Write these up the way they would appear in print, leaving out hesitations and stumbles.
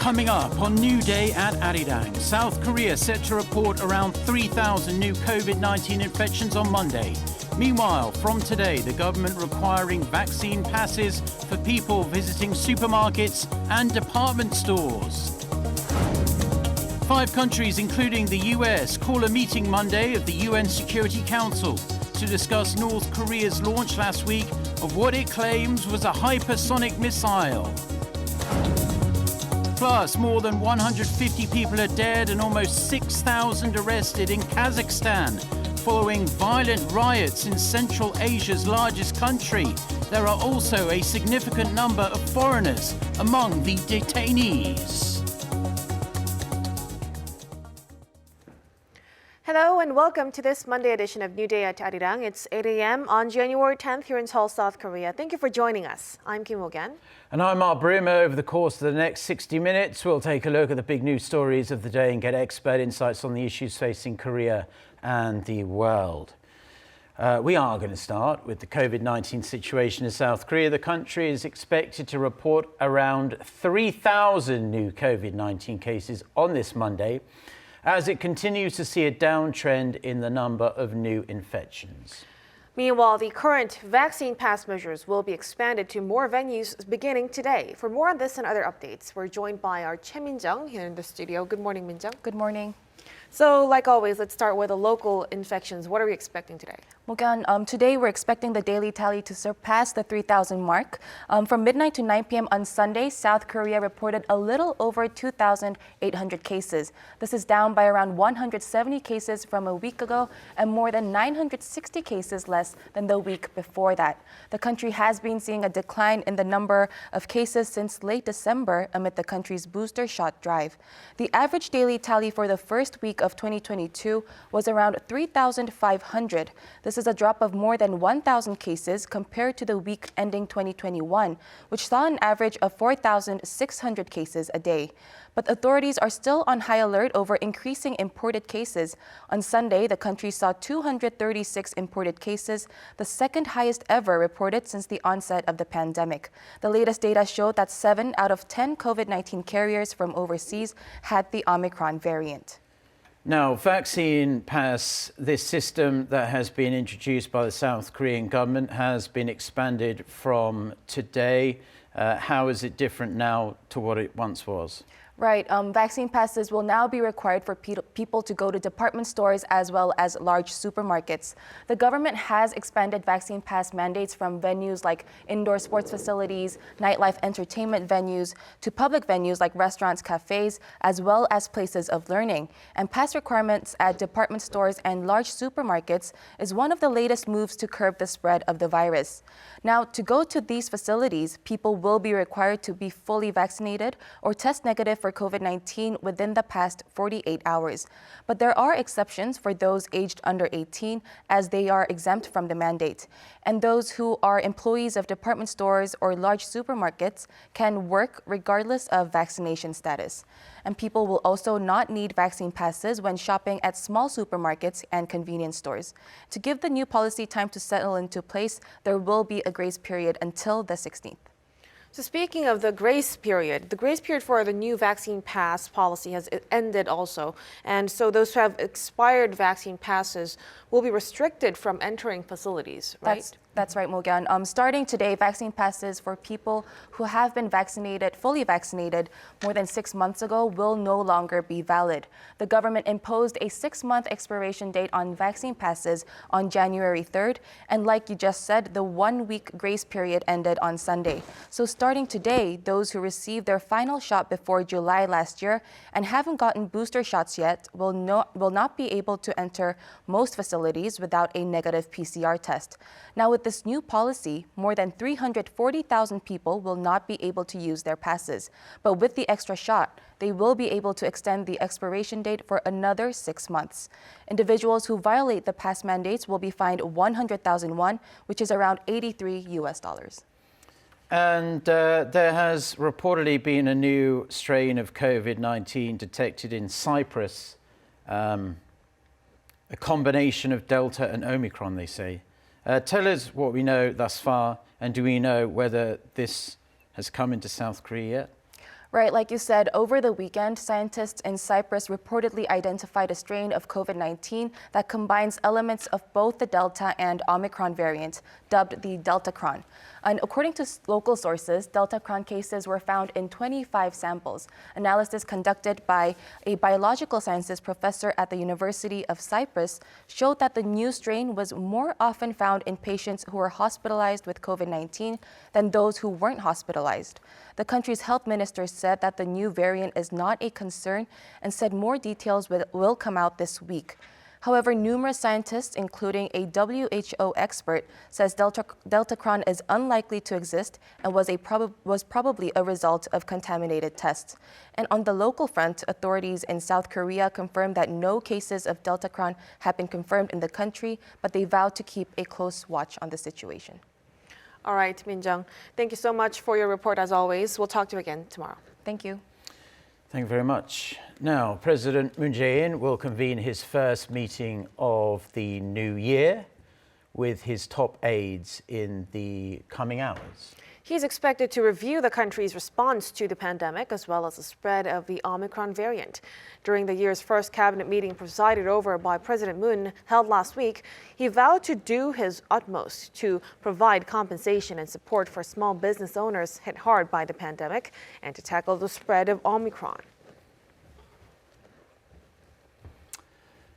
Coming up on New Day at Arirang, South Korea set to report around 3,000 new COVID-19 infections on Monday. Meanwhile, from today, the government requiring vaccine passes for people visiting supermarkets and department stores. 5 countries, including the US, call a meeting Monday of the UN Security Council to discuss North Korea's launch last week of what it claims was a hypersonic missile. Plus, more than 150 people are dead and almost 6,000 arrested in Kazakhstan following violent riots in Central Asia's largest country. There are also a significant number of foreigners among the detainees. Hello and welcome to this Monday edition of New Day at Arirang. It's 8 a.m. on January 10th here in Seoul, South Korea. Thank you for joining us. I'm Kim Ho-gan. And I'm Mark Brim. Over the course of the next 60 minutes, we'll take a look at the big news stories of the day and get expert insights on the issues facing Korea and the world. We are going to start with the COVID-19 situation in South Korea. The country is expected to report around 3,000 new COVID-19 cases on this Monday, as it continues to see a downtrend in the number of new infections. Meanwhile, the current vaccine pass measures will be expanded to more venues beginning today. For more on this and other updates, we're joined by our Choi Min-jung here in the studio. Good morning, Min-jung. Good morning. So, like always, let's start with the local infections. What are we expecting today? Today we're expecting the daily tally to surpass the 3,000 mark. From midnight to 9 p.m. on Sunday, South Korea reported a little over 2,800 cases. This is down by around 170 cases from a week ago and more than 960 cases less than the week before that. The country has been seeing a decline in the number of cases since late December amid the country's booster shot drive. The average daily tally for the first week of 2022 was around 3,500. This is a drop of more than 1,000 cases compared to the week ending 2021, which saw an average of 4,600 cases a day. But authorities are still on high alert over increasing imported cases. On Sunday, the country saw 236 imported cases, the second highest ever reported since the onset of the pandemic. The latest data showed that 7 out of 10 COVID-19 carriers from overseas had the Omicron variant. Now, vaccine pass, this system that has been introduced by the South Korean government has been expanded from today. How is it different now to what it once was? Right. Vaccine passes will now be required for people to go to department stores as well as large supermarkets. The government has expanded vaccine pass mandates from venues like indoor sports facilities, nightlife entertainment venues, to public venues like restaurants, cafes, as well as places of learning. And pass requirements at department stores and large supermarkets is one of the latest moves to curb the spread of the virus. Now, to go to these facilities, people will be required to be fully vaccinated or test negative for COVID-19 within the past 48 hours. But there are exceptions for those aged under 18 as they are exempt from the mandate. And those who are employees of department stores or large supermarkets can work regardless of vaccination status. And people will also not need vaccine passes when shopping at small supermarkets and convenience stores. To give the new policy time to settle into place, there will be a grace period until the 16th. So speaking of the grace period for the new vaccine pass policy has ended also. And so those who have expired vaccine passes will be restricted from entering facilities, right? That's right, Mogan. Starting today, vaccine passes for people who have been fully vaccinated more than 6 months ago will no longer be valid. The government imposed a 6-month expiration date on vaccine passes on January 3rd. And like you just said, the 1-week grace period ended on Sunday. So starting today, those who received their final shot before July last year and haven't gotten booster shots yet will not be able to enter most facilities without a negative PCR test. Now, with this new policy, more than 340,000 people will not be able to use their passes. But with the extra shot, they will be able to extend the expiration date for another 6 months. Individuals who violate the pass mandates will be fined 100,000 won, which is around $83. And there has reportedly been a new strain of COVID-19 detected in Cyprus, a combination of Delta and Omicron, they say. Tell us what we know thus far, and do we know whether this has come into South Korea yet? Right, like you said, over the weekend, scientists in Cyprus reportedly identified a strain of COVID-19 that combines elements of both the Delta and Omicron variant, dubbed the Deltacron. And according to local sources, Deltacron cases were found in 25 samples. Analysis conducted by a biological sciences professor at the University of Cyprus showed that the new strain was more often found in patients who were hospitalized with COVID-19 than those who weren't hospitalized. The country's health minister said that the new variant is not a concern and said more details will come out this week. However, numerous scientists, including a WHO expert, says Deltacron is unlikely to exist and was probably a result of contaminated tests. And on the local front, authorities in South Korea confirmed that no cases of Deltacron have been confirmed in the country, but they vowed to keep a close watch on the situation. All right, Min-jung, thank you so much for your report as always. We'll talk to you again tomorrow. Thank you. Thank you very much. Now, President Moon Jae-in will convene his first meeting of the new year with his top aides in the coming hours. He's expected to review the country's response to the pandemic as well as the spread of the Omicron variant. During the year's first cabinet meeting presided over by President Moon held last week, he vowed to do his utmost to provide compensation and support for small business owners hit hard by the pandemic and to tackle the spread of Omicron.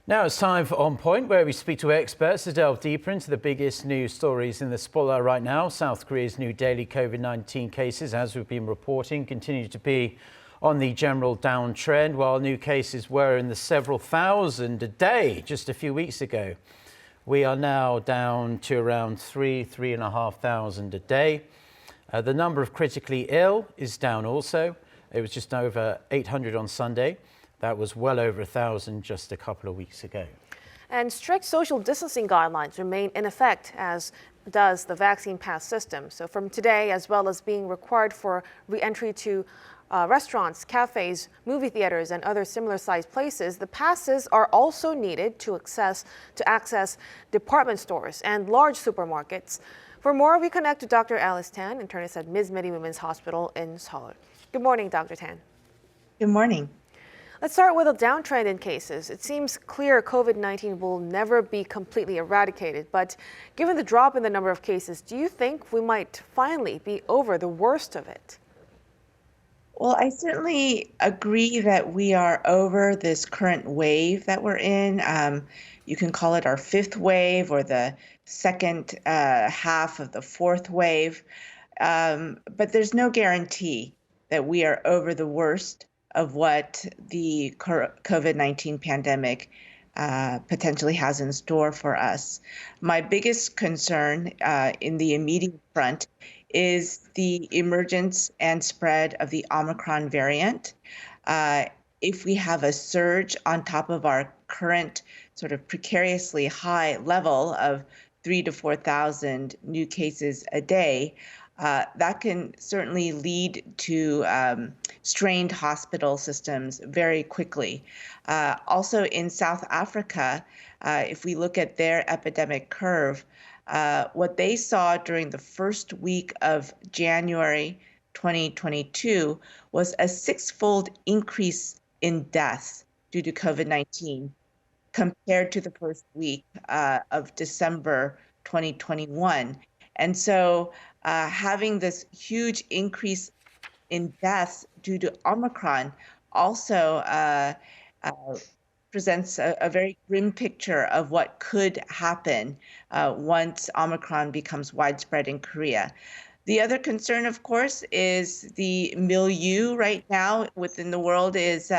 Now it's time for On Point, where we speak to experts to delve deeper into the biggest news stories in the spotlight right now. South Korea's new daily COVID-19 cases, as we've been reporting, continue to be on the general downtrend, while new cases were in the several thousand a day just a few weeks ago. We are now down to around 3,500 a day. The number of critically ill is down also. It was just over 800 on Sunday. That was well over 1,000 just a couple of weeks ago. And strict social distancing guidelines remain in effect, as does the vaccine pass system. So from today, as well as being required for re-entry to restaurants, cafes, movie theaters, and other similar-sized places, the passes are also needed to access department stores and large supermarkets. For more, we connect to Dr. Alice Tan, internist at Ms. Medi Women's Hospital in Seoul. Good morning, Dr. Tan. Good morning. Let's start with a downtrend in cases. It seems clear COVID-19 will never be completely eradicated, but given the drop in the number of cases, do you think we might finally be over the worst of it? Well, I certainly agree that we are over this current wave that we're in. You can call it our fifth wave or the second half of the fourth wave, but there's no guarantee that we are over the worst of what the COVID-19 pandemic potentially has in store for us. My biggest concern in the immediate front is the emergence and spread of the Omicron variant. If we have a surge on top of our current sort of precariously high level of 3,000 to 4,000 new cases a day, that can certainly lead to strained hospital systems very quickly. Also in South Africa, if we look at their epidemic curve, what they saw during the first week of January 2022 was a six-fold increase in deaths due to COVID-19 compared to the first week of December 2021. And so having this huge increase in deaths due to Omicron also presents a very grim picture of what could happen once Omicron becomes widespread in Korea. The other concern, of course, is the milieu right now within the world is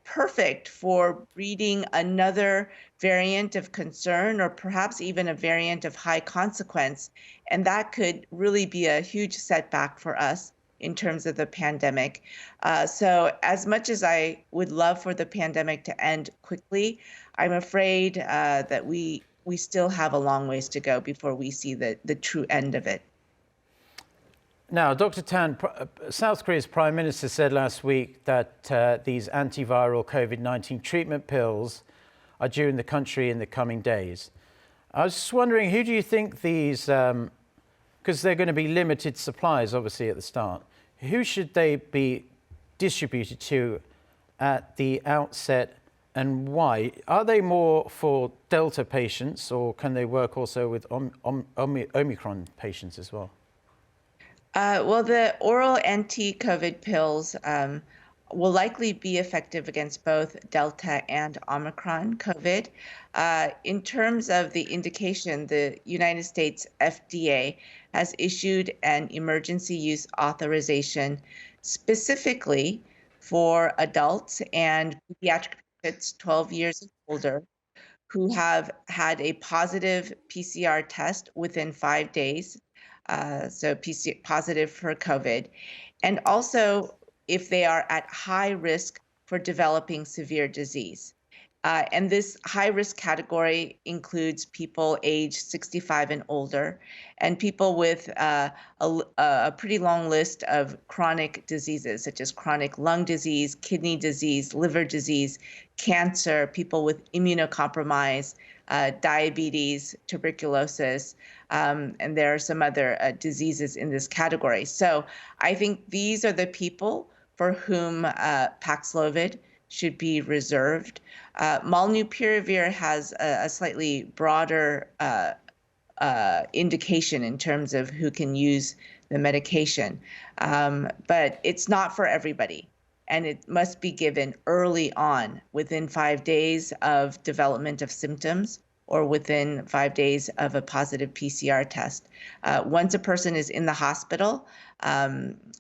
perfect for breeding another variant of concern or perhaps even a variant of high consequence. And that could really be a huge setback for us in terms of the pandemic. So as much as I would love for the pandemic to end quickly, I'm afraid that we still have a long ways to go before we see the true end of it. Now, Dr. Tan, South Korea's Prime Minister said last week that these antiviral COVID-19 treatment pills are due in the country in the coming days. I was just wondering, who do you think these, because they're going to be limited supplies, obviously, at the start, who should they be distributed to at the outset, and why? Are they more for Delta patients, or can they work also with Omicron patients as well? Well, the oral anti-COVID pills will likely be effective against both Delta and Omicron COVID. In terms of the indication, the United States FDA has issued an emergency use authorization specifically for adults and pediatric patients 12 years and older who have had a positive PCR test within 5 days, so PC positive for COVID, and also if they are at high risk for developing severe disease. And this high risk category includes people aged 65 and older, and people with a pretty long list of chronic diseases, such as chronic lung disease, kidney disease, liver disease, cancer, people with immunocompromise, diabetes, tuberculosis, and there are some other diseases in this category. So I think these are the people for whom Paxlovid should be reserved. Molnupiravir has a slightly broader indication in terms of who can use the medication, but it's not for everybody. And it must be given early on, within 5 days of development of symptoms or within 5 days of a positive PCR test. Once a person is in the hospital,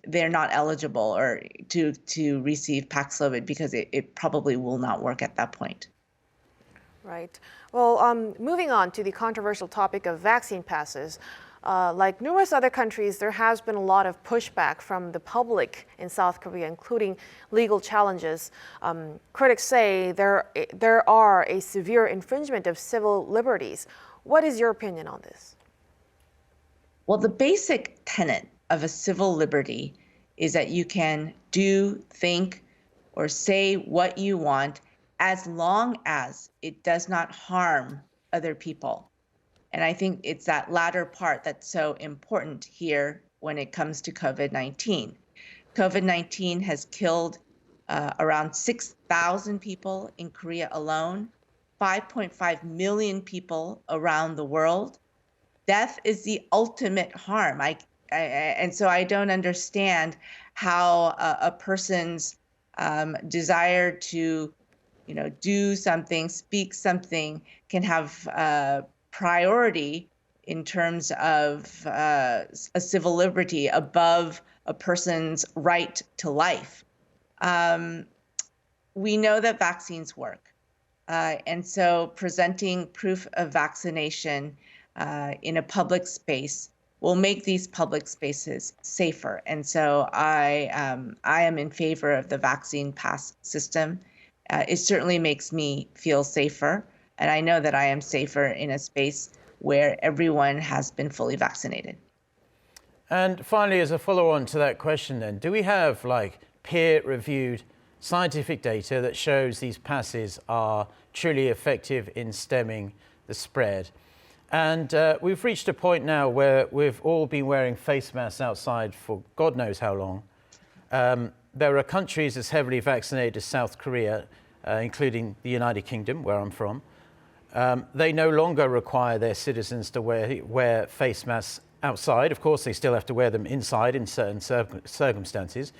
they're not eligible or to receive Paxlovid because it probably will not work at that point. Right. Well, moving on to the controversial topic of vaccine passes. Like numerous other countries, there has been a lot of pushback from the public in South Korea, including legal challenges. Critics say there are a severe infringement of civil liberties. What is your opinion on this? Well, the basic tenet of a civil liberty is that you can do, think, or say what you want as long as it does not harm other people. And I think it's that latter part that's so important here when it comes to COVID-19. COVID-19 has killed around 6,000 people in Korea alone, 5.5 million people around the world. Death is the ultimate harm. And so I don't understand how a person's desire to, do something, speak something, can have priority in terms of a civil liberty above a person's right to life. We know that vaccines work. And so presenting proof of vaccination in a public space will make these public spaces safer. And so I am in favor of the vaccine pass system. It certainly makes me feel safer. And I know that I am safer in a space where everyone has been fully vaccinated. And finally, as a follow-on to that question then, do we have peer-reviewed scientific data that shows these passes are truly effective in stemming the spread? And we've reached a point now where we've all been wearing face masks outside for God knows how long. There are countries as heavily vaccinated as South Korea, including the United Kingdom, where I'm from. They no longer require their citizens to wear face masks outside. Of course, they still have to wear them inside in certain circumstances.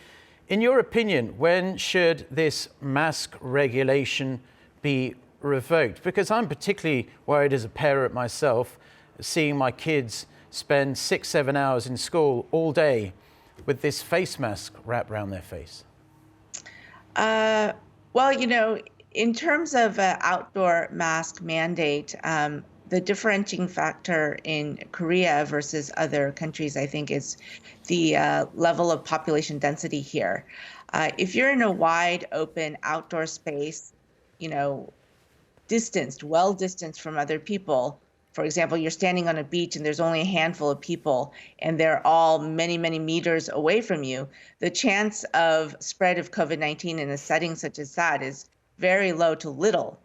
In your opinion, when should this mask regulation be revoked? Because I'm particularly worried as a parent myself, seeing my kids spend 6-7 hours in school all day with this face mask wrapped around their face. Well, in terms of outdoor mask mandate, the differentiating factor in Korea versus other countries, I think, is the level of population density here. If you're in a wide open outdoor space, well distanced from other people, for example, you're standing on a beach and there's only a handful of people and they're all many, many meters away from you, the chance of spread of COVID-19 in a setting such as that is very low to little.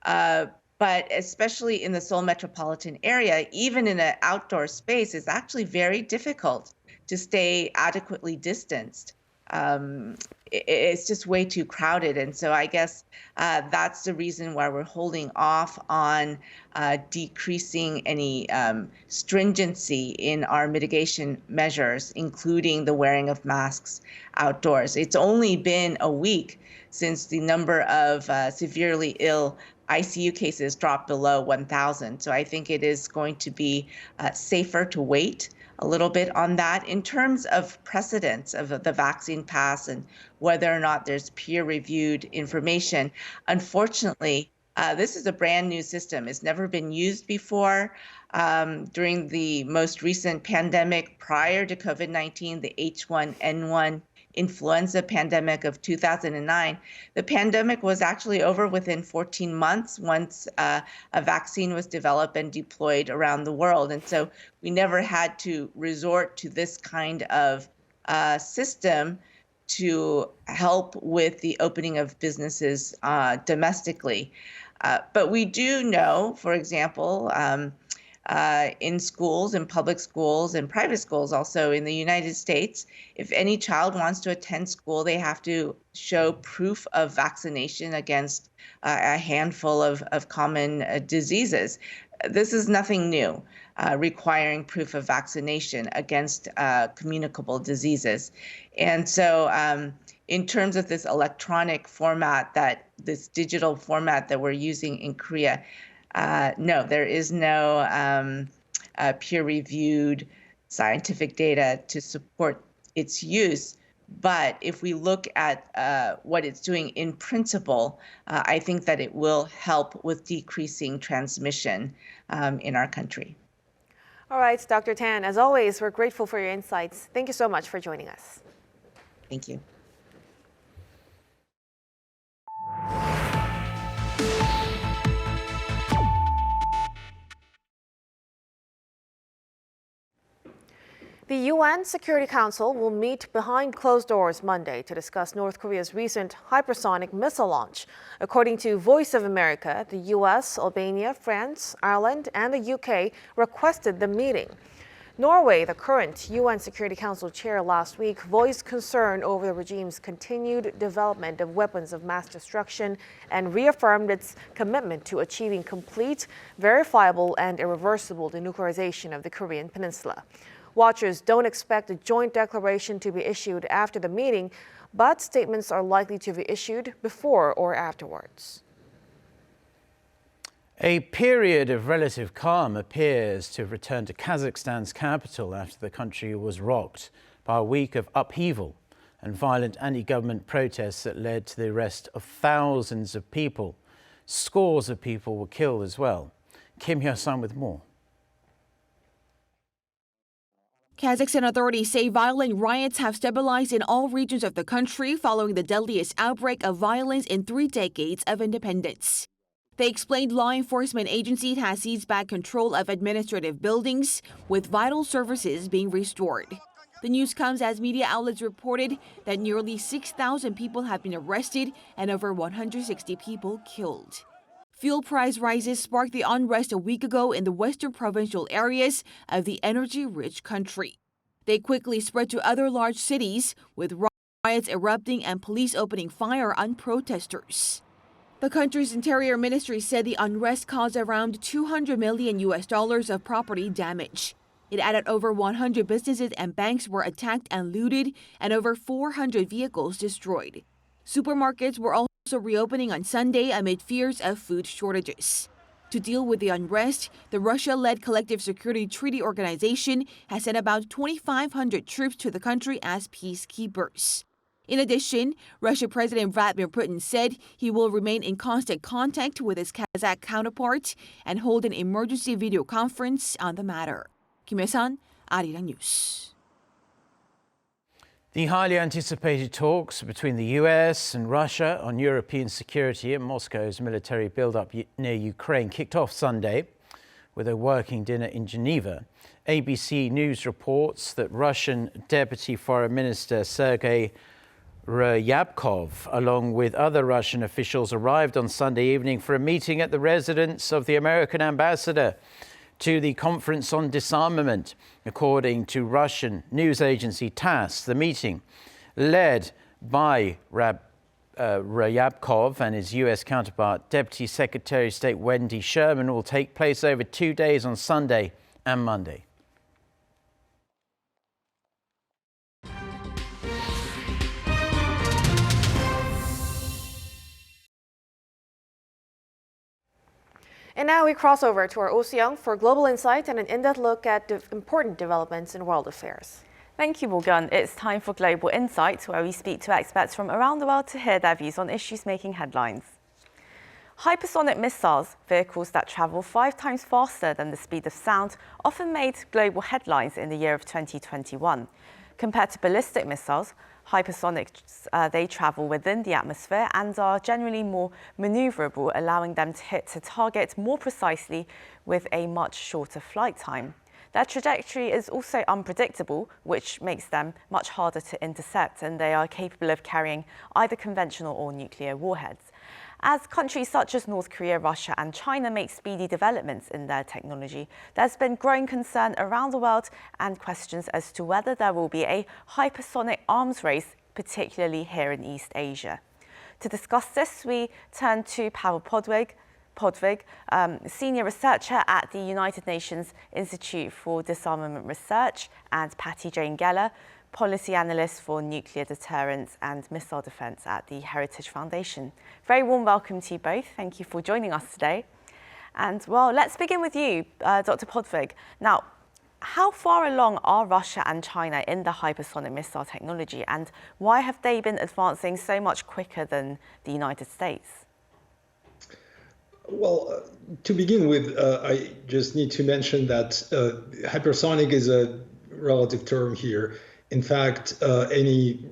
But especially in the Seoul metropolitan area, even in an outdoor space, it's actually very difficult to stay adequately distanced. it's just way too crowded. And so I guess that's the reason why we're holding off on decreasing any stringency in our mitigation measures, including the wearing of masks outdoors. It's only been a week since the number of severely ill ICU cases dropped below 1,000. So I think it is going to be safer to wait a little bit on that. In terms of precedents of the vaccine pass and whether or not there's peer-reviewed information, unfortunately, this is a brand new system. It's never been used before. During the most recent pandemic prior to COVID-19, the H1N1 influenza pandemic of 2009, the pandemic was actually over within 14 months once a vaccine was developed and deployed around the world. And so we never had to resort to this kind of system to help with the opening of businesses domestically. But we do know, for example, in schools, in public schools, and private schools also in the United States, if any child wants to attend school, they have to show proof of vaccination against a handful of common diseases. This is nothing new, requiring proof of vaccination against communicable diseases. And so in terms of this electronic format, this digital format that we're using in Korea, no, there is no peer-reviewed scientific data to support its use. But if we look at what it's doing in principle, I think that it will help with decreasing transmission in our country. All right, Dr. Tan, as always, we're grateful for your insights. Thank you so much for joining us. Thank you. The UN Security Council will meet behind closed doors Monday to discuss North Korea's recent hypersonic missile launch. According to Voice of America, the US, Albania, France, Ireland, and the UK requested the meeting. Norway, the current UN Security Council chair, last week voiced concern over the regime's continued development of weapons of mass destruction and reaffirmed its commitment to achieving complete, verifiable, and irreversible denuclearization of the Korean peninsula. Watchers don't expect a joint declaration to be issued after the meeting, but statements are likely to be issued before or afterwards. A period of relative calm appears to have returned to Kazakhstan's capital after the country was rocked by a week of upheaval and violent anti-government protests that led to the arrest of thousands of people. Scores of people were killed as well. Kim Hyo-sun with more. Kazakhstan authorities say violent riots have stabilized in all regions of the country following the deadliest outbreak of violence in 3 decades of independence. They explained law enforcement agencies has seized back control of administrative buildings, with vital services being restored. The news comes as media outlets reported that nearly 6,000 people have been arrested and over 160 people killed. Fuel price rises sparked the unrest a week ago in the western provincial areas of the energy-rich country. They quickly spread to other large cities, with riots erupting and police opening fire on protesters. The country's interior ministry said the unrest caused around $200 million of property damage. It added over 100 businesses and banks were attacked and looted, and over 400 vehicles destroyed. Supermarkets were also reopening on Sunday amid fears of food shortages. To deal with the unrest, the Russia-led Collective Security Treaty Organization has sent about 2,500 troops to the country as peacekeepers. In addition, Russian President Vladimir Putin said he will remain in constant contact with his Kazakh counterpart and hold an emergency video conference on the matter. Kim Hyo-sun, Arirang News. The highly anticipated talks between the US and Russia on European security and Moscow's military buildup near Ukraine kicked off Sunday with a working dinner in Geneva. ABC News reports that Russian Deputy Foreign Minister Sergei Ryabkov, along with other Russian officials, arrived on Sunday evening for a meeting at the residence of the American ambassador to the Conference on Disarmament. According to Russian news agency TASS, the meeting led by Ryabkov and his U.S. counterpart, Deputy Secretary of State Wendy Sherman, will take place over 2 days on Sunday and Monday. And now we cross over to our Oh Se-young for global insight and an in-depth look at important developments in world affairs. Thank you, Morgan. It's time for Global Insight, where we speak to experts from around the world to hear their views on issues making headlines. Hypersonic missiles, vehicles that travel 5 times faster than the speed of sound, often made global headlines in the year of 2021. Compared to ballistic missiles, hypersonics, they travel within the atmosphere and are generally more maneuverable, allowing them to hit a target more precisely with a much shorter flight time. Their trajectory is also unpredictable, which makes them much harder to intercept, and they are capable of carrying either conventional or nuclear warheads. As countries such as North Korea, Russia and China make speedy developments in their technology, there's been growing concern around the world and questions as to whether there will be a hypersonic arms race, particularly here in East Asia. To discuss this, we turn to Pavel Podvig, senior researcher at the United Nations Institute for Disarmament Research, and Patty Jane Geller, policy analyst for nuclear deterrence and missile defense at the Heritage Foundation. Very warm welcome to you both. Thank you for joining us today. And well, let's begin with you, Dr. Podvig. Now, how far along are Russia and China in the hypersonic missile technology, and why have they been advancing so much quicker than the United States? Well, to begin with, I just need to mention that hypersonic is a relative term here. In fact, any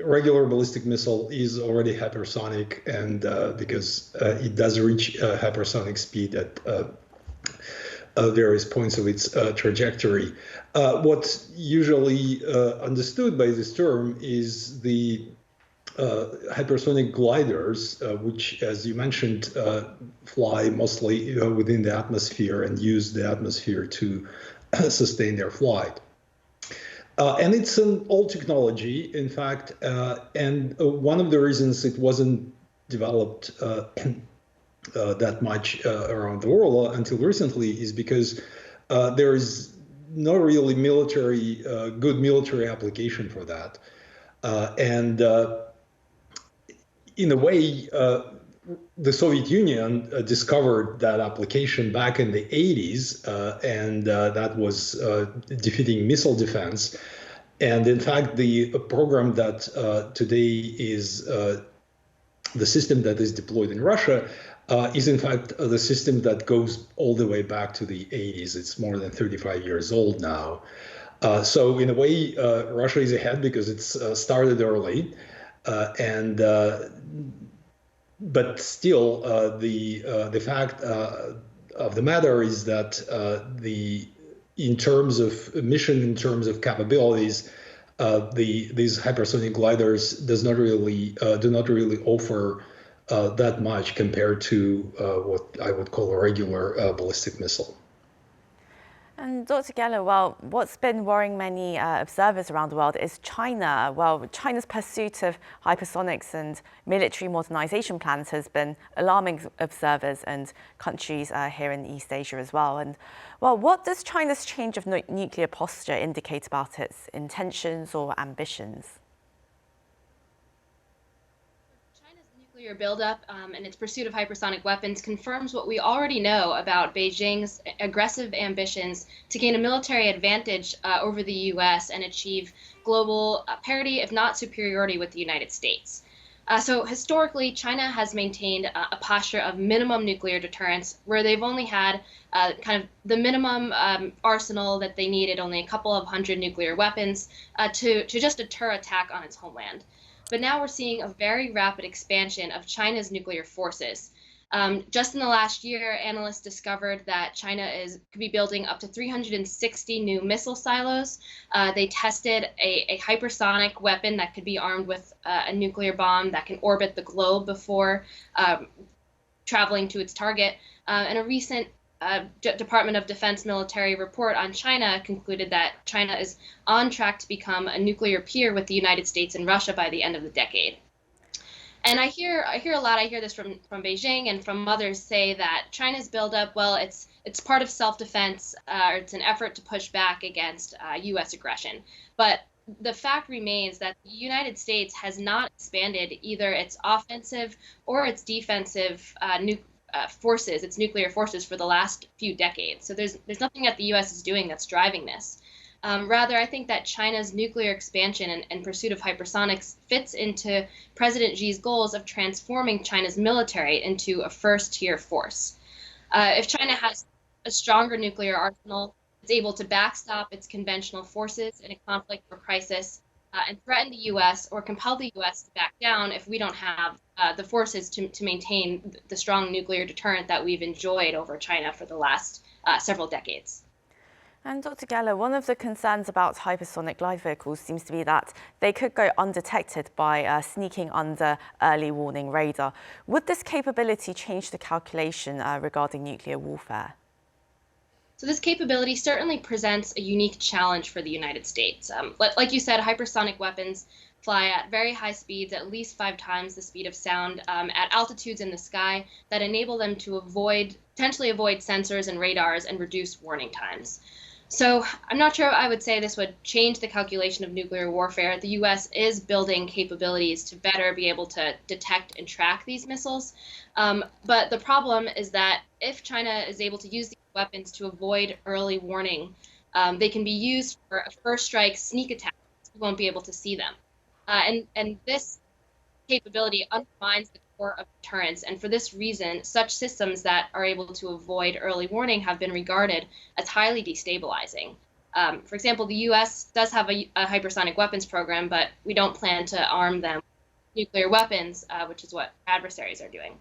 regular ballistic missile is already hypersonic, and because it does reach hypersonic speed at various points of its trajectory. What's usually understood by this term is the hypersonic gliders, which, as you mentioned, fly mostly within the atmosphere and use the atmosphere to sustain their flight. And it's an old technology, in fact, and one of the reasons it wasn't developed that much around the world until recently is because there is no really good military application for that. And in a way, the Soviet Union discovered that application back in the 80s, and that was defeating missile defense. And in fact, the program that today is the system that is deployed in Russia is in fact the system that goes all the way back to the 80s. It's more than 35 years old now. So in a way, Russia is ahead because it's started early. But still, the fact of the matter is that in terms of mission, in terms of capabilities, these hypersonic gliders do not really offer that much compared to what I would call a regular ballistic missile. And Dr. Geller, well, what's been worrying many observers around the world is China. Well, China's pursuit of hypersonics and military modernization plans has been alarming observers and countries here in East Asia as well. And well, what does China's change of nuclear posture indicate about its intentions or ambitions? Nuclear buildup and its pursuit of hypersonic weapons confirms what we already know about Beijing's aggressive ambitions to gain a military advantage over the U.S. and achieve global parity, if not superiority, with the United States. So historically, China has maintained a posture of minimum nuclear deterrence, where they've only had kind of the minimum arsenal that they needed, only a couple of hundred nuclear weapons to just deter attack on its homeland. But now we're seeing a very rapid expansion of China's nuclear forces. Just in the last year, analysts discovered that China could be building up to 360 new missile silos. They tested a hypersonic weapon that could be armed with a nuclear bomb that can orbit the globe before traveling to its target. And a recent Department of Defense military report on China concluded that China is on track to become a nuclear peer with the United States and Russia by the end of the decade. And I hear a lot. I hear this from Beijing and from others say that China's buildup, well, it's part of self-defense, or it's an effort to push back against U.S. aggression. But the fact remains that the United States has not expanded either its offensive or its defensive forces, its nuclear forces, for the last few decades. So there's nothing that the U.S. is doing that's driving this. Rather, I think that China's nuclear expansion and pursuit of hypersonics fits into President Xi's goals of transforming China's military into a first-tier force. If China has a stronger nuclear arsenal, it's able to backstop its conventional forces in a conflict or crisis and threaten the U.S. or compel the U.S. to back down if we don't have the forces to maintain the strong nuclear deterrent that we've enjoyed over China for the last several decades. And Dr. Geller, one of the concerns about hypersonic glide vehicles seems to be that they could go undetected by sneaking under early warning radar. Would this capability change the calculation regarding nuclear warfare? So this capability certainly presents a unique challenge for the United States. Like you said, hypersonic weapons fly at very high speeds, at least 5 times the speed of sound, at altitudes in the sky that enable them to potentially avoid sensors and radars and reduce warning times. So I'm not sure I would say this would change the calculation of nuclear warfare. The U.S. is building capabilities to better be able to detect and track these missiles. But the problem is that if China is able to use these weapons to avoid early warning, they can be used for a first strike sneak attack. You won't be able to see them. And this capability undermines the core of deterrence. And for this reason, such systems that are able to avoid early warning have been regarded as highly destabilizing. For example, the U.S. does have a hypersonic weapons program, but we don't plan to arm them with nuclear weapons, which is what adversaries are doing.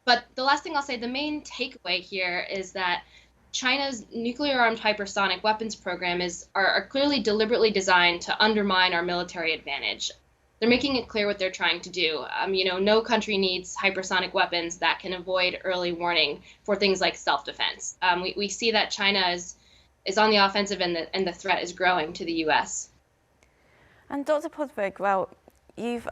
But the last thing I'll say, the main takeaway here is that China's nuclear-armed hypersonic weapons program are clearly deliberately designed to undermine our military advantage. They're making it clear what they're trying to do. No country needs hypersonic weapons that can avoid early warning for things like self-defense. We see that China is on the offensive and the threat is growing to the U.S. And Dr. Podvig, well, you've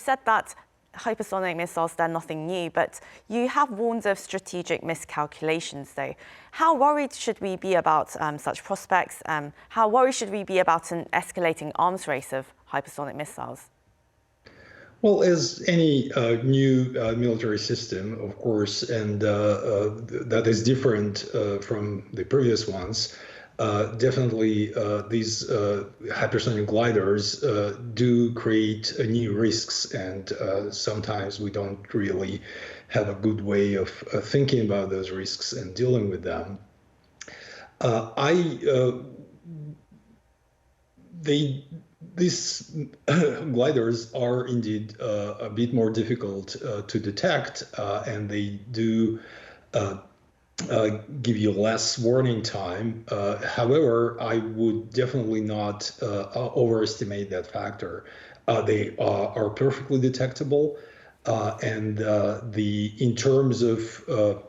said that hypersonic missiles, they're nothing new, but you have warned of strategic miscalculations, though. How worried should we be about such prospects? How worried should we be about an escalating arms race of hypersonic missiles? Well, as any new military system, of course, and that is different from the previous ones, definitely these hypersonic gliders do create new risks, and sometimes we don't really have a good way of thinking about those risks and dealing with them. These gliders are indeed a bit more difficult to detect, and they do give you less warning time. However, I would definitely not overestimate that factor. They are perfectly detectable, and in terms of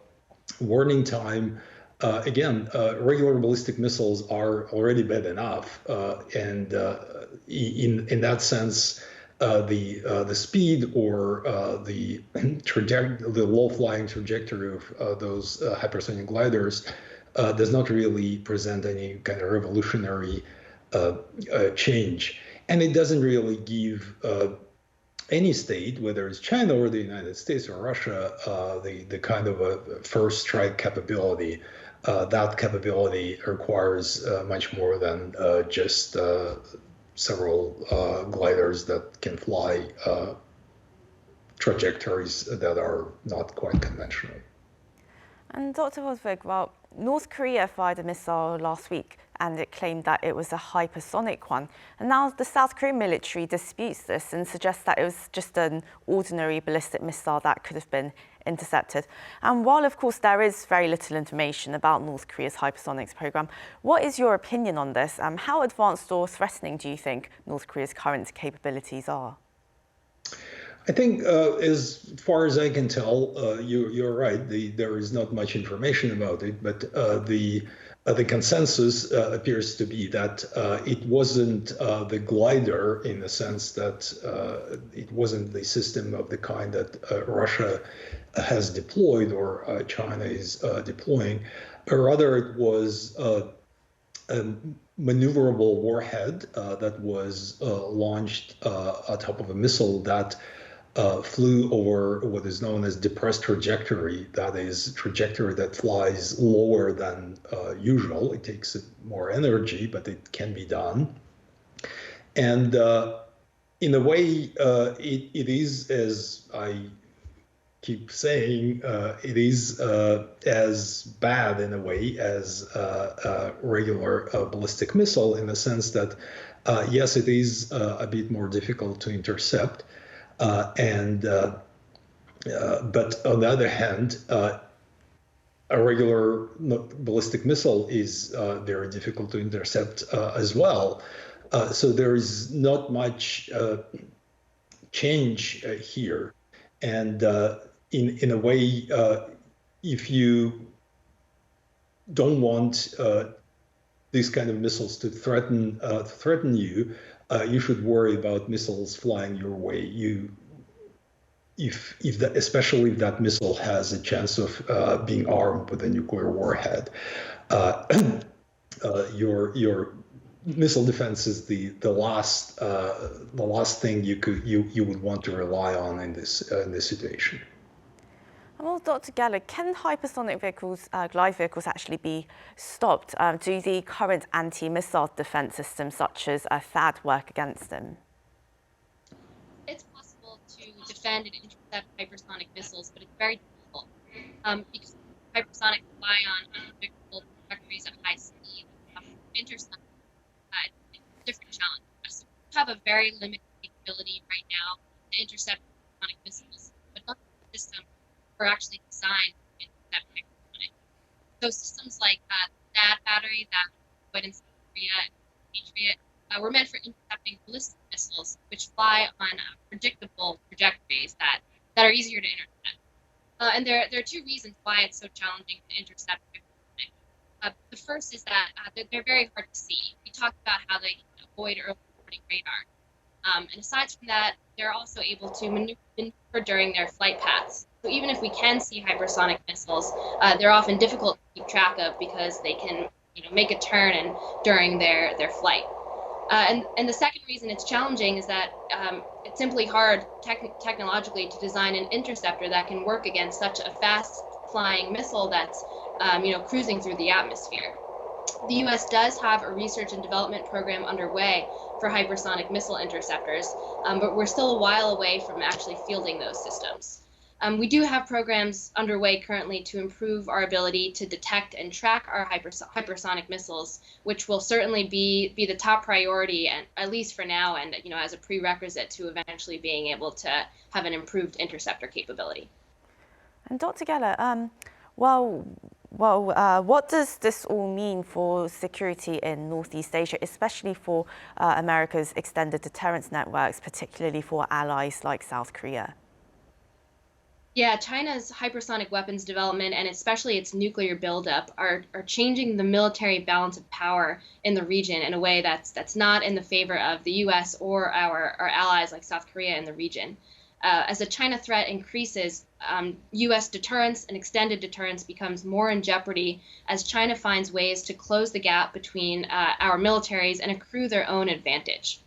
warning time, again, regular ballistic missiles are already bad enough, and in that sense, the speed or the low-flying trajectory of those hypersonic gliders does not really present any kind of revolutionary change, and it doesn't really give any state, whether it's China or the United States or Russia, the kind of a first strike capability. That capability requires much more than just several gliders that can fly trajectories that are not quite conventional. And Dr. Podvig, well, North Korea fired a missile last week and it claimed that it was a hypersonic one. And now the South Korean military disputes this and suggests that it was just an ordinary ballistic missile that could have been intercepted. And while, of course, there is very little information about North Korea's hypersonics program, what is your opinion on this? How advanced or threatening do you think North Korea's current capabilities are? I think, as far as I can tell, you're right. There is not much information about it, but the consensus appears to be that it wasn't the glider, in the sense that it wasn't the system of the kind that Russia has deployed or China is deploying. Rather, it was a maneuverable warhead that was launched atop of a missile that flew over what is known as depressed trajectory. That is, trajectory that flies lower than usual. It takes more energy, but it can be done. And in a way, it is, as I keep saying, it is as bad in a way as a regular ballistic missile, in the sense that, yes, it is a bit more difficult to intercept. But on the other hand, a regular ballistic missile is very difficult to intercept as well. So there is not much change here. And in a way, if you don't want these kind of missiles to threaten you, you should worry about missiles flying your way. Especially if that missile has a chance of being armed with a nuclear warhead, your missile defense is the last thing you would want to rely on in this situation. Well, Dr. Geller, can hypersonic vehicles, glide vehicles, actually be stopped? Do the current anti-missile defense systems, such as THAAD, work against them? It's possible to defend and intercept hypersonic missiles, but it's very difficult because hypersonic fly on unpredictable trajectories at high speed. Intercept is a different challenge. So we have a very limited capability right now to intercept hypersonic missiles, but none of the systems are actually designed to intercept hypersonic. So systems like THAAD battery that deployed in South Korea and Patriot were meant for intercepting ballistic missiles, which fly on predictable trajectories that are easier to intercept. And there are two reasons why it's so challenging to intercept hypersonic. The first is that they're very hard to see. We talked about how they can avoid early warning radar. And aside from that, they're also able to maneuver during their flight paths. So even if we can see hypersonic missiles, they're often difficult to keep track of because they can make a turn during their flight. And the second reason it's challenging is that it's simply hard technologically to design an interceptor that can work against such a fast-flying missile that's cruising through the atmosphere. The U.S. does have a research and development program underway for hypersonic missile interceptors, but we're still a while away from actually fielding those systems. We do have programs underway currently to improve our ability to detect and track our hypersonic missiles, which will certainly be the top priority, and at least for now, and as a prerequisite to eventually being able to have an improved interceptor capability. And Dr. Geller, what does this all mean for security in Northeast Asia, especially for America's extended deterrence networks, particularly for allies like South Korea? Yeah, China's hypersonic weapons development and especially its nuclear buildup are changing the military balance of power in the region in a way that's not in the favor of the U.S. or our allies like South Korea in the region. As the China threat increases, U.S. deterrence and extended deterrence becomes more in jeopardy as China finds ways to close the gap between our militaries and accrue their own advantage.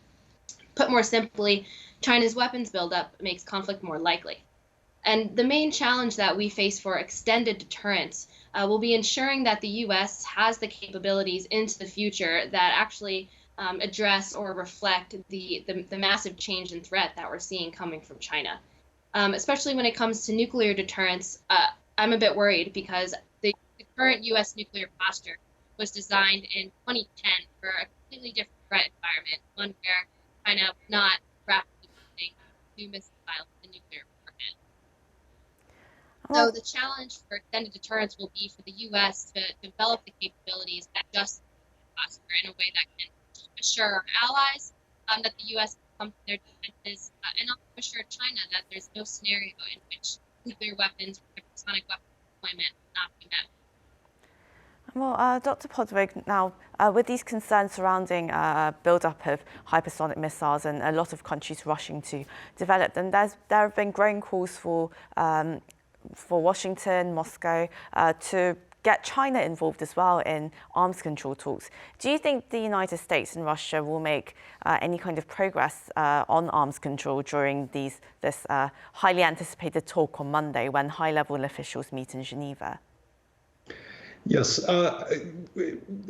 Put more simply, China's weapons buildup makes conflict more likely. And the main challenge that we face for extended deterrence will be ensuring that the U.S. has the capabilities into the future that actually address or reflect the massive change in threat that we're seeing coming from China. Especially when it comes to nuclear deterrence, I'm a bit worried because the current U.S. nuclear posture was designed in 2010 for a completely different threat environment, one where China was not rapidly using new missiles in nuclear warhead. So the challenge for extended deterrence will be for the U.S. to develop the capabilities that just posture in a way that can assure our allies that the U.S. come to their defenses, and also assured China that there's no scenario in which nuclear weapons or hypersonic weapons deployment will not be met. Well, Dr. Podvig, now with these concerns surrounding build-up of hypersonic missiles and a lot of countries rushing to develop them, there have been growing calls for Washington, Moscow, to get China involved as well in arms control talks. Do you think the United States and Russia will make any kind of progress on arms control during this highly anticipated talk on Monday when high-level officials meet in Geneva? Yes,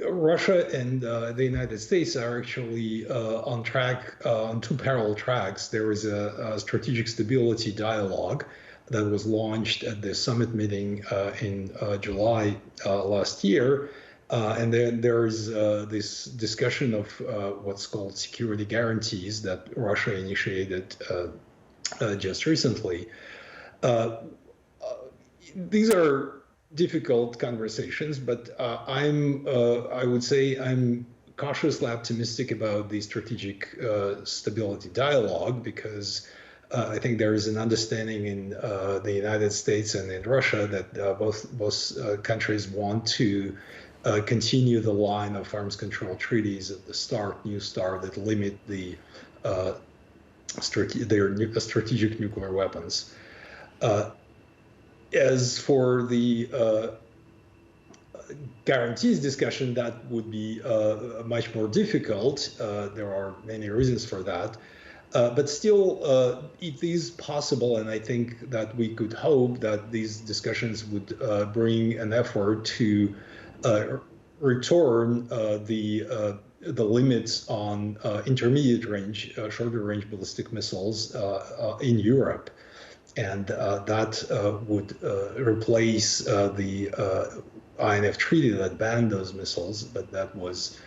Russia and the United States are actually on track, on two parallel tracks. There is a strategic stability dialogue that was launched at the summit meeting in July last year. And then there is this discussion of what's called security guarantees that Russia initiated just recently. These are difficult conversations, but I would say I'm cautiously optimistic about the strategic stability dialogue because I think there is an understanding in the United States and in Russia that both countries want to continue the line of arms control treaties at the New START that limit their strategic nuclear weapons. As for the guarantees discussion, that would be much more difficult. There are many reasons for that. But still, it is possible, and I think that we could hope that these discussions would bring an effort to return the limits on intermediate range, shorter range ballistic missiles in Europe. And that would replace the INF treaty that banned those missiles, but that was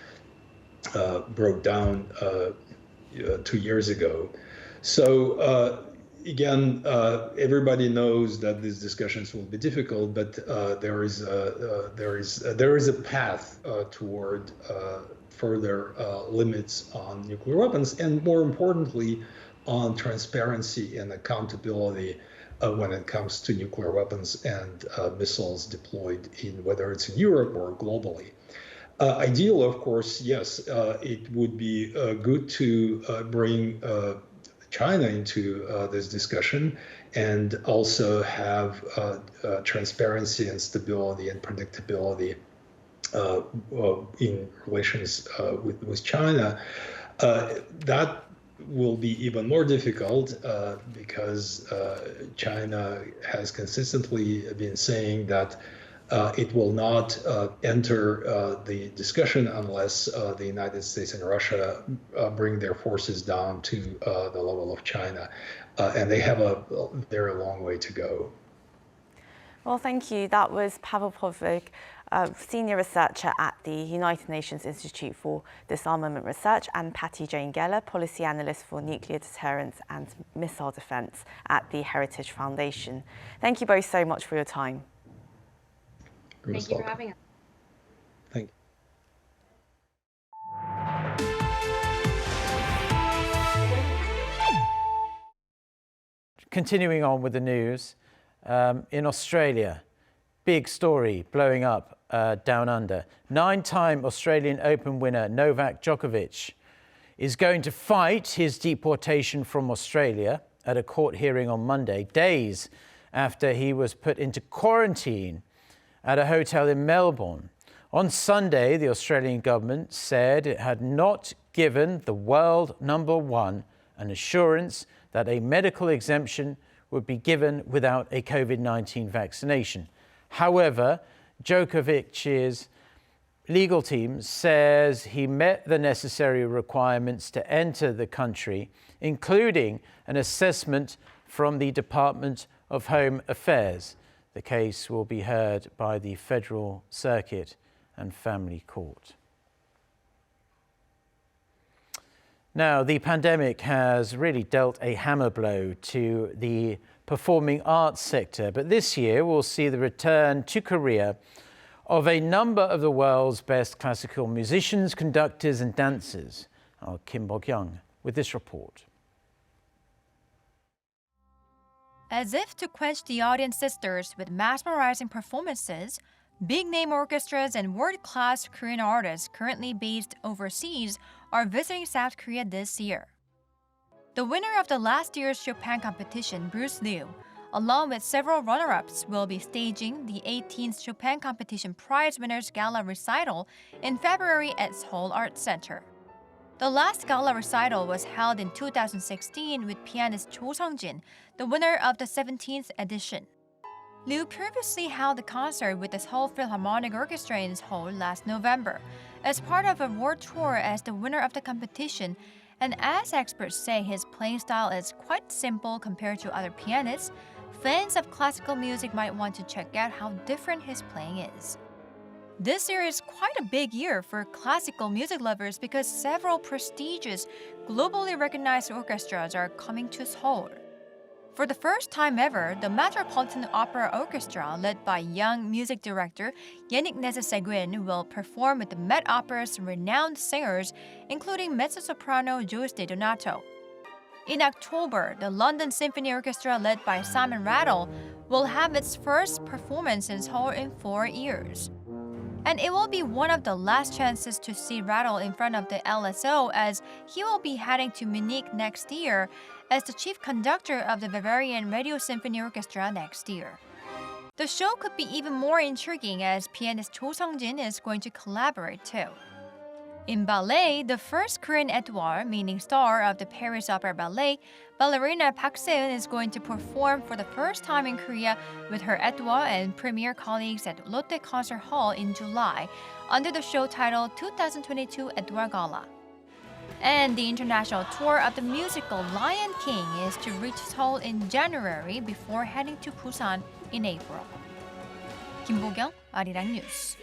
broke down 2 years ago. So again, everybody knows that these discussions will be difficult, but there is a path toward further limits on nuclear weapons, and more importantly, on transparency and accountability when it comes to nuclear weapons and missiles deployed in whether it's in Europe or globally. Ideal, of course, yes, it would be good to bring China into this discussion and also have transparency and stability and predictability in relations with China. That will be even more difficult because China has consistently been saying that it will not enter the discussion unless the United States and Russia bring their forces down to the level of China. And they have a very long way to go. Well, thank you. That was Pavel Podvig, Senior Researcher at the United Nations Institute for Disarmament Research, and Patty Jane Geller, Policy Analyst for Nuclear Deterrence and Missile Defense at the Heritage Foundation. Thank you both so much for your time. Thank you for having us. Thank you. Continuing on with the news, in Australia, big story blowing up down under. 9-time Australian Open winner Novak Djokovic is going to fight his deportation from Australia at a court hearing on Monday, days after he was put into quarantine at a hotel in Melbourne. On Sunday, the Australian government said it had not given the world #1 an assurance that a medical exemption would be given without a COVID-19 vaccination. However, Djokovic's legal team says he met the necessary requirements to enter the country, including an assessment from the Department of Home Affairs. The case will be heard by the Federal Circuit and Family Court. Now, the pandemic has really dealt a hammer blow to the performing arts sector, but this year we'll see the return to Korea of a number of the world's best classical musicians, conductors and dancers. Our Kim Bok-young with this report. As if to quench the audience's thirst with mesmerizing performances, big-name orchestras and world-class Korean artists currently based overseas are visiting South Korea this year. The winner of the last year's Chopin competition, Bruce Liu, along with several runner-ups, will be staging the 18th Chopin Competition Prize Winners Gala recital in February at Seoul Arts Center. The last gala recital was held in 2016 with pianist Cho Sung-jin, the winner of the 17th edition. Liu previously held the concert with the Seoul Philharmonic Orchestra in Seoul last November, as part of a world tour as the winner of the competition, and as experts say his playing style is quite simple compared to other pianists, fans of classical music might want to check out how different his playing is. This year is quite a big year for classical music lovers because several prestigious, globally recognized orchestras are coming to Seoul. For the first time ever, the Metropolitan Opera Orchestra, led by young music director Yannick Nézet-Séguin, will perform with the Met Opera's renowned singers, including mezzo-soprano Joyce De Donato. In October, the London Symphony Orchestra, led by Simon Rattle, will have its first performance in Seoul in 4 years. And it will be one of the last chances to see Rattle in front of the LSO, as he will be heading to Munich next year as the chief conductor of the Bavarian Radio Symphony Orchestra next year. The show could be even more intriguing as pianist Cho Sung-jin is going to collaborate too. In ballet, the first Korean étoile, meaning star of the Paris Opera Ballet, ballerina Park Se-eun is going to perform for the first time in Korea with her étoile and premier colleagues at Lotte Concert Hall in July under the show titled 2022 Étoile Gala. And the international tour of the musical Lion King is to reach Seoul in January before heading to Busan in April. 김보경, 아리랑 뉴스.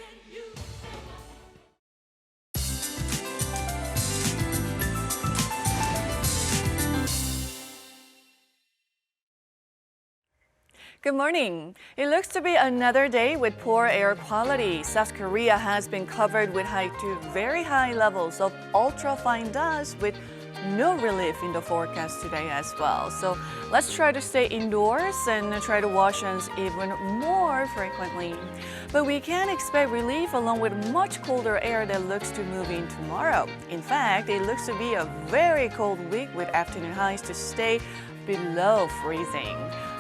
Good morning. It looks to be another day with poor air quality. South Korea has been covered with high to very high levels of ultra-fine dust with no relief in the forecast today as well. So let's try to stay indoors and try to wash hands even more frequently. But we can expect relief along with much colder air that looks to move in tomorrow. In fact, it looks to be a very cold week with afternoon highs to stay below freezing.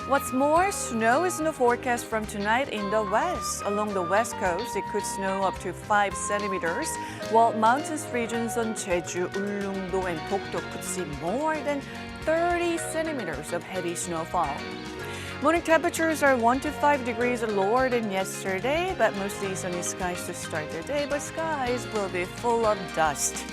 What's more, snow is in the forecast from tonight in the west. Along the west coast, it could snow up to 5 centimeters, while mountainous regions on Jeju, Ulleungdo, and Dokdo could see more than 30 centimeters of heavy snowfall. Morning temperatures are 1 to 5 degrees lower than yesterday, but mostly sunny skies to start the day, but skies will be full of dust.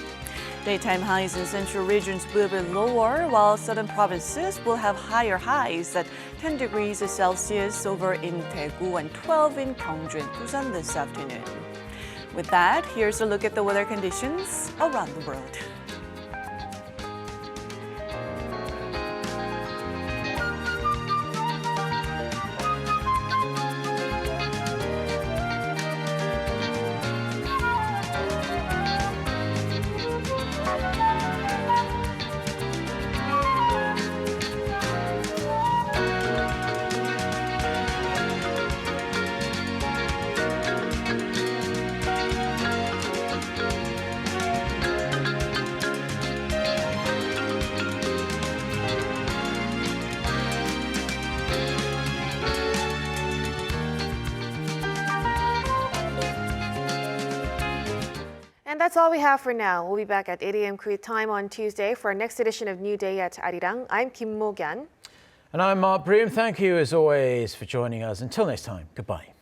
Daytime highs in central regions will be lower, while southern provinces will have higher highs at 10 degrees Celsius over in Daegu and 12 in Gyeongju and Busan this afternoon. With that, here's a look at the weather conditions around the world. And that's all we have for now. We'll be back at 8 a.m. Korea time on Tuesday for our next edition of New Day at Arirang. I'm Kim Mo-gyan. And I'm Mark Broom. Thank you, as always, for joining us. Until next time, goodbye.